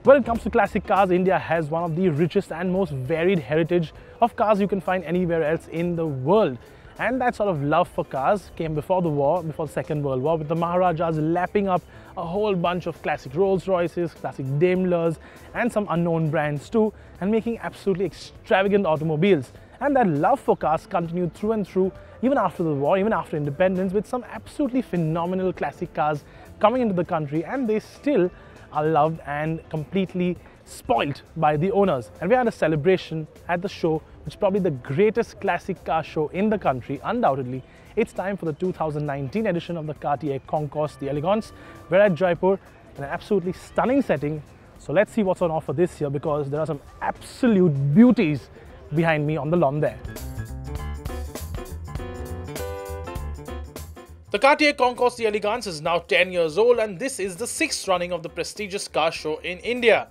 When it comes to classic cars, India has one of the richest and most varied heritage of cars you can find anywhere else in the world. And that sort of love for cars came before the war, before the Second World War, with the Maharajas lapping up a whole bunch of classic Rolls Royces, classic Daimlers, and some unknown brands too, and making absolutely extravagant automobiles. And that love for cars continued through and through, even after the war, even after independence, with some absolutely phenomenal classic cars coming into the country, and they still are loved and completely spoilt by the owners. And we had a celebration at the show, which is probably the greatest classic car show in the country, undoubtedly. It's time for the 2019 edition of the Cartier Concours, the Elegance. We're at Jaipur in an absolutely stunning setting. So let's see what's on offer this year, because there are some absolute beauties behind me on the lawn there. The Cartier Concours, the Elegance is now 10 years old, and this is the 6th running of the prestigious car show in India.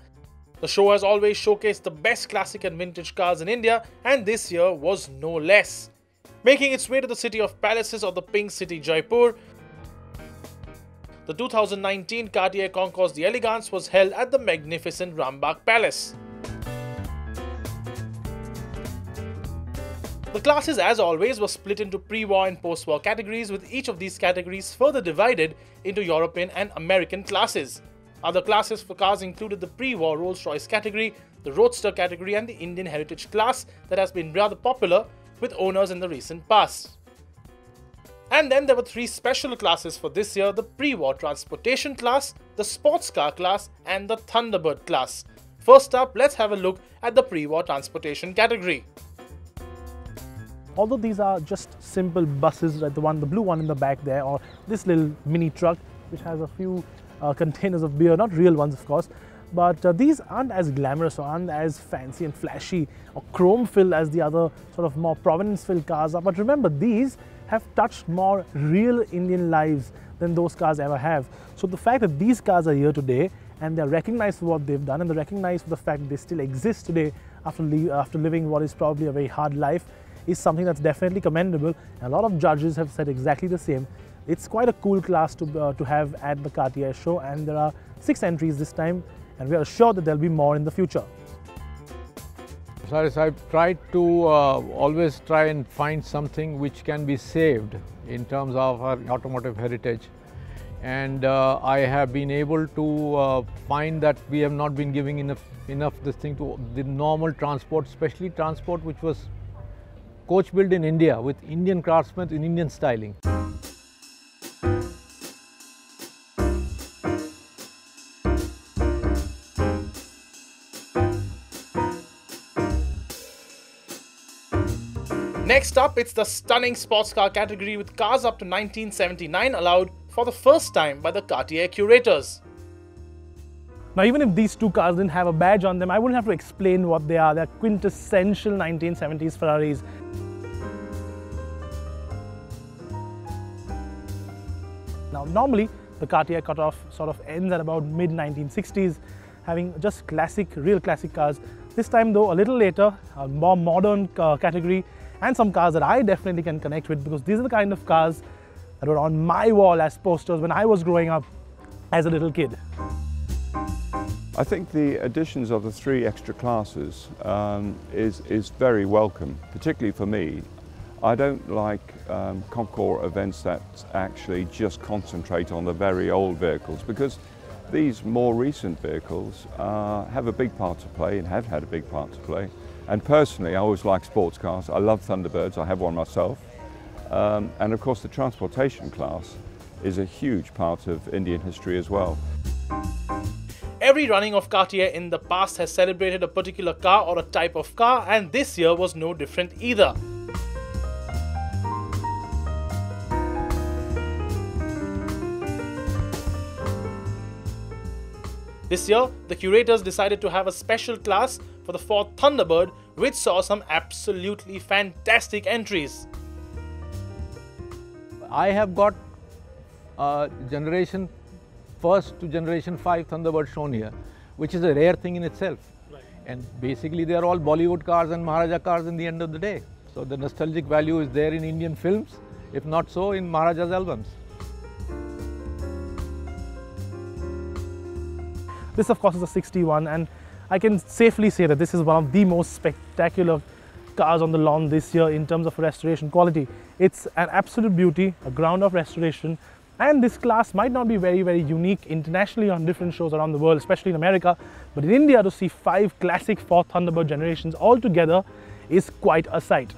The show has always showcased the best classic and vintage cars in India, and this year was no less. Making its way to the city of palaces or the Pink City, Jaipur, the 2019 Cartier Concours, the Elegance was held at the magnificent Rambagh Palace. The classes, as always, were split into pre-war and post-war categories, with each of these categories further divided into European and American classes. Other classes for cars included the pre-war Rolls-Royce category, the Roadster category, and the Indian Heritage class that has been rather popular with owners in the recent past. And then there were 3 special classes for this year: the pre-war Transportation class, the Sports Car class, and the Thunderbird class. First up, let's have a look at the pre-war Transportation category. Although these are just simple buses, like the blue one in the back there, or this little mini truck which has a few containers of beer, not real ones of course, but these aren't as glamorous or aren't as fancy and flashy or chrome-filled as the other sort of more provenance-filled cars are. But remember, these have touched more real Indian lives than those cars ever have. So the fact that these cars are here today and they're recognized for what they've done, and they're recognized for the fact that they still exist today after living what is probably a very hard life, is something that's definitely commendable. And a lot of judges have said exactly the same. It's quite a cool class to have at the Cartier show, and there are 6 entries this time, and we are sure that there'll be more in the future. Cyrus, I've tried to always try and find something which can be saved in terms of our automotive heritage, and I have been able to find that we have not been giving enough this thing to the normal transport, especially transport which was coach built in India with Indian craftsmen in Indian styling. Next up, it's the stunning sports car category, with cars up to 1979 allowed for the first time by the Cartier curators. Now, even if these 2 cars didn't have a badge on them, I wouldn't have to explain what they are. They're quintessential 1970s Ferraris. Now, normally the Cartier cutoff sort of ends at about mid-1960s, having just real classic cars. This time though, a little later, a more modern category, and some cars that I definitely can connect with, because these are the kind of cars that were on my wall as posters when I was growing up as a little kid. I think the additions of the 3 extra classes is very welcome, particularly for me. I don't like concours events that actually just concentrate on the very old vehicles, because these more recent vehicles have a big part to play and have had a big part to play. And personally, I always like sports cars. I love Thunderbirds, I have one myself. And of course the transportation class is a huge part of Indian history as well. Every running of Cartier in the past has celebrated a particular car or a type of car, and this year was no different either. This year, the curators decided to have a special class for the 4th Thunderbird, which saw some absolutely fantastic entries. I have got generation 1st to generation 5 Thunderbird shown here, which is a rare thing in itself. Right. And basically they are all Bollywood cars and Maharaja cars in the end of the day. So the nostalgic value is there in Indian films, if not so in Maharaja's albums. This of course is a 61, and I can safely say that this is one of the most spectacular cars on the lawn this year in terms of restoration quality. It's an absolute beauty, a ground of restoration, and this class might not be very unique internationally on different shows around the world, especially in America, but in India to see 5 classic Ford Thunderbird generations all together is quite a sight.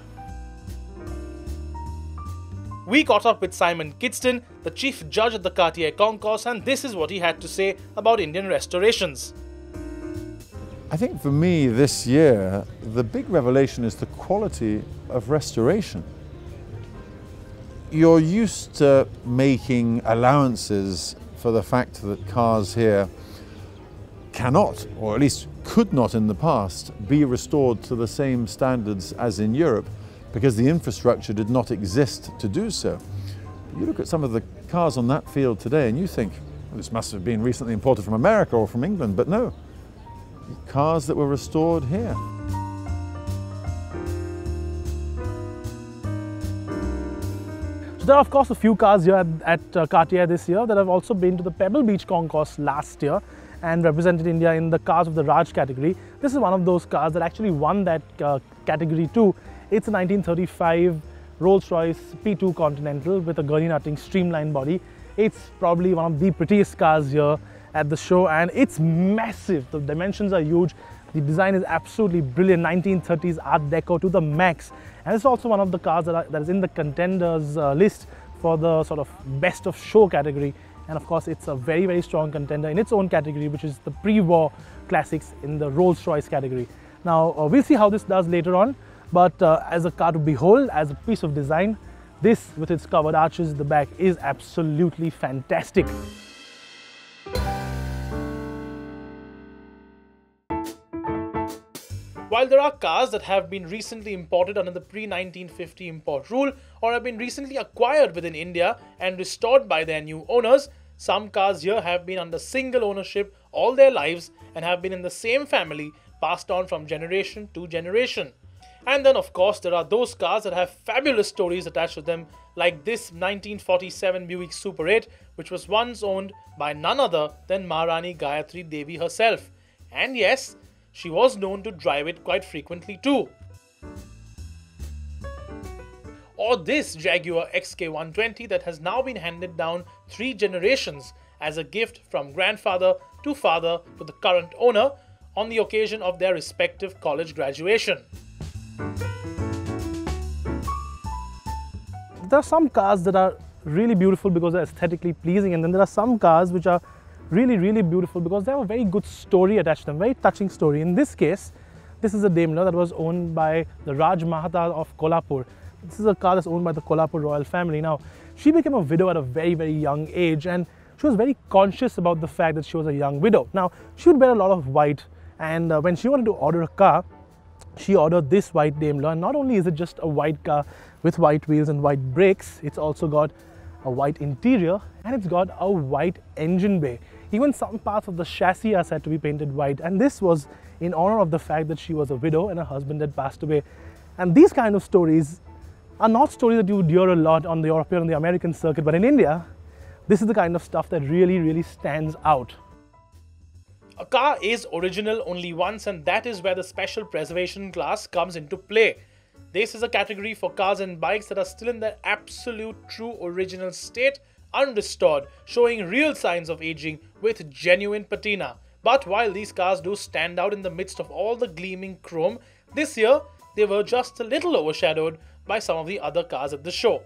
We caught up with Simon Kidston, the chief judge at the Cartier Concours, and this is what he had to say about Indian restorations. I think for me this year, the big revelation is the quality of restoration. You're used to making allowances for the fact that cars here cannot, or at least could not in the past, be restored to the same standards as in Europe because the infrastructure did not exist to do so. You look at some of the cars on that field today and you think, well, this must have been recently imported from America or from England, but no. Cars that were restored here. So there are of course a few cars here at Cartier this year that have also been to the Pebble Beach Concours last year and represented India in the Cars of the Raj category. This is one of those cars that actually won that category too. It's a 1935 Rolls-Royce P2 Continental with a gurney nutting streamlined body. It's probably one of the prettiest cars here at the show, and it's massive. The dimensions are huge. The design is absolutely brilliant, 1930s Art Deco to the max. And it's also one of the cars that is in the contenders list for the sort of best of show category. And of course, it's a very strong contender in its own category, which is the pre-war classics in the Rolls-Royce category. Now, we'll see how this does later on, but as a car to behold, as a piece of design, this with its covered arches at the back is absolutely fantastic. While there are cars that have been recently imported under the pre-1950 import rule or have been recently acquired within India and restored by their new owners, some cars here have been under single ownership all their lives and have been in the same family, passed on from generation to generation. And then of course there are those cars that have fabulous stories attached to them, like this 1947 Buick Super 8, which was once owned by none other than Maharani Gayatri Devi herself. And yes, she was known to drive it quite frequently too. Or this Jaguar XK120 that has now been handed down 3 generations as a gift from grandfather to father to the current owner on the occasion of their respective college graduation. There are some cars that are really beautiful because they're aesthetically pleasing, and then there are some cars which are really beautiful because they have a very good story attached to them, very touching story. In this case, this is a Daimler that was owned by the Raj Mahata of Kolhapur. This is a car that's owned by the Kolhapur royal family. Now, she became a widow at a very young age, and she was very conscious about the fact that she was a young widow. Now, she would wear a lot of white, and when she wanted to order a car, she ordered this white Daimler. And not only is it just a white car with white wheels and white brakes, it's also got a white interior and it's got a white engine bay. Even some parts of the chassis are said to be painted white, and this was in honor of the fact that she was a widow and her husband had passed away. And these kind of stories are not stories that you would hear a lot on the European and the American circuit, but in India, this is the kind of stuff that really stands out. A car is original only once, and that is where the special preservation class comes into play. This is a category for cars and bikes that are still in their absolute true original state, unrestored, showing real signs of aging with genuine patina. But while these cars do stand out in the midst of all the gleaming chrome, this year they were just a little overshadowed by some of the other cars at the show.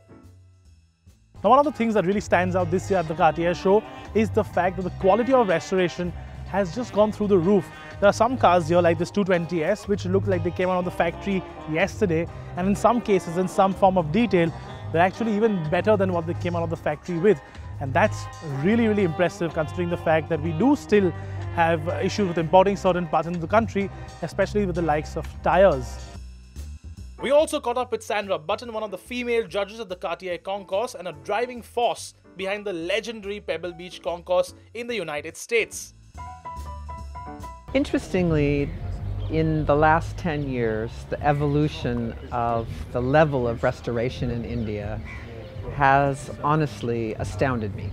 Now, one of the things that really stands out this year at the Cartier show is the fact that the quality of restoration has just gone through the roof. There are some cars here like this 220S which look like they came out of the factory yesterday, and in some cases, in some form of detail, they're actually even better than what they came out of the factory with. And that's really impressive considering the fact that we do still have issues with importing certain parts into the country, especially with the likes of tires. We also caught up with Sandra Button, one of the female judges at the Cartier Concours and a driving force behind the legendary Pebble Beach Concours in the United States. Interestingly, in the last 10 years, the evolution of the level of restoration in India has honestly astounded me.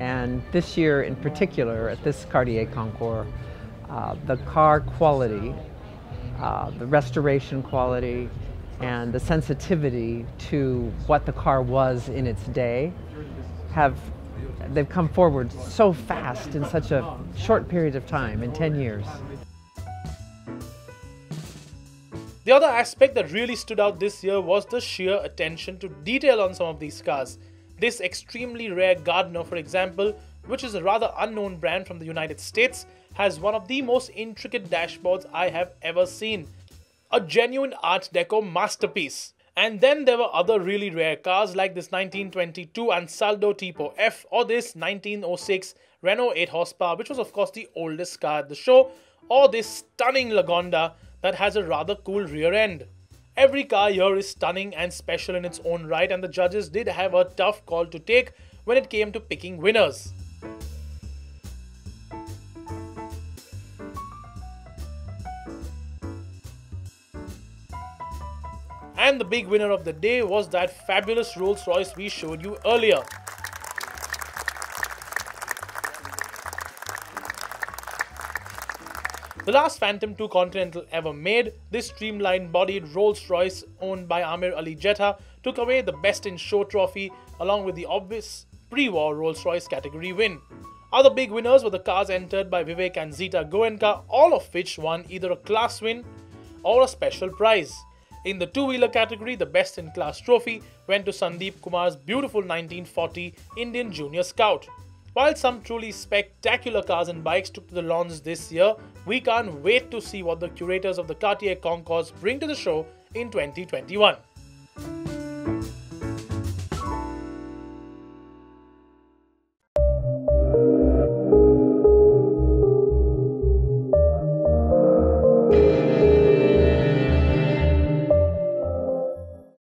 And this year in particular, at this Cartier Concours, the car quality, the restoration quality, and the sensitivity to what the car was in its day they've come forward so fast in such a short period of time, in 10 years. The other aspect that really stood out this year was the sheer attention to detail on some of these cars. This extremely rare Gardner, for example, which is a rather unknown brand from the United States, has one of the most intricate dashboards I have ever seen. A genuine Art Deco masterpiece. And then there were other really rare cars like this 1922 Ansaldo Tipo F or this 1906 Renault 8 horsepower, which was of course the oldest car at the show, or this stunning Lagonda that has a rather cool rear end. Every car here is stunning and special in its own right, and the judges did have a tough call to take when it came to picking winners. And the big winner of the day was that fabulous Rolls-Royce we showed you earlier. The last Phantom 2 Continental ever made, this streamlined-bodied Rolls-Royce owned by Amir Ali Jeddah took away the Best in Show trophy along with the obvious pre-war Rolls-Royce category win. Other big winners were the cars entered by Vivek and Zita Goenka, all of which won either a class win or a special prize. In the two-wheeler category, the Best in Class trophy went to Sandeep Kumar's beautiful 1940 Indian Junior Scout. While some truly spectacular cars and bikes took to the lawns this year, we can't wait to see what the curators of the Cartier Concours bring to the show in 2021.